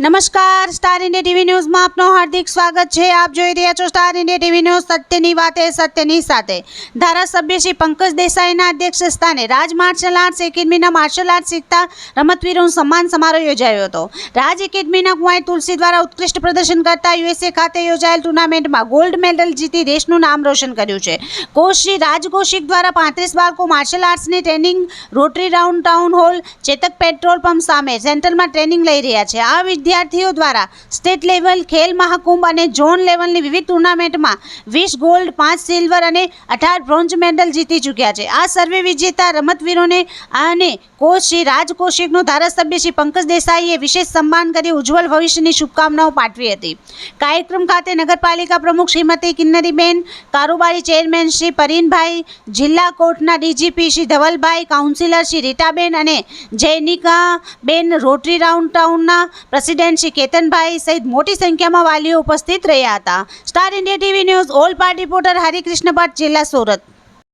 નમસ્કાર, star India TV ન્યૂઝમાં આપનું હાર્દિક સ્વાગત છે। આપ જોઈ રહ્યા છો સ્ટાર ઇન્ડિયા ટીવી ન્યૂઝ, સત્યની વાતે સત્યની સાથે। ધારાસભ્ય શ્રી પંકજ દેસાઈના અધ્યક્ષ સ્થાને રાજ માર્શલ આર્ટ્સ એકેડમીના માર્શલ આર્ટ્સ શીખતા રમતવીરોનો સન્માન સમારોહ યોજાયો હતો। રાજ એકેડમીના કુંવાઈ તુલસી દ્વારા ઉત્કૃષ્ટ પ્રદર્શન કરતા યુએસએ ખાતે યોજાયેલ ટુર્નામેન્ટમાં ગોલ્ડ મેડલ જીતી દેશનું નામ રોશન કર્યું છે। કોચ શ્રી રાજ કૌશિક દ્વારા 35 બાળકો માર્શલ આર્ટ્સની training rotary round town hall Chetak petrol pump સામે સેન્ટરમાં ટ્રેનિંગ લઈ રહ્યા છે। આ વિદ્યાર્થીઓ દ્વારા સ્ટેટ લેવલ ખેલ મહાકુંભ અને ઝોન લેવલની વિવિધ ટુર્નામેન્ટમાં 20 ગોલ્ડ 5 સિલ્વર અને 18 બ્રોન્ઝ મેડલ જીતી ચૂક્યા છે। આ સર્વે વિજેતા રમતવીરોને અને કોચ શ્રી રાજ કૌશિકનું ધારાસભ્ય શ્રી પંકજ દેસાઈએ વિશેષ સન્માન કરી ઉજ્જવળ ભવિષ્યની શુભકામનાઓ પાઠવી હતી। કાર્યક્રમ ખાતે નગરપાલિકા પ્રમુખ શ્રીમતી કિન્નરીબેન, કારોબારી ચેરમેન શ્રી પરીનભાઈ, જિલ્લા કોર્ટના ડીજીપી શ્રી ધવલભાઈ, કાઉન્સિલર શ્રી રીટાબેન અને જૈનિકાબેન, રોટરી રાઉન્ડ ટાઉનના પ્રેસિડેન્ટ શ્રી કેતનભાઈ સહિત મોટી સંખ્યામાં વાલીઓ ઉપસ્થિત રહ્યા હતા। Star India TV news all part reporter Harikrishna Bhatt, જિલ્લા સુરત।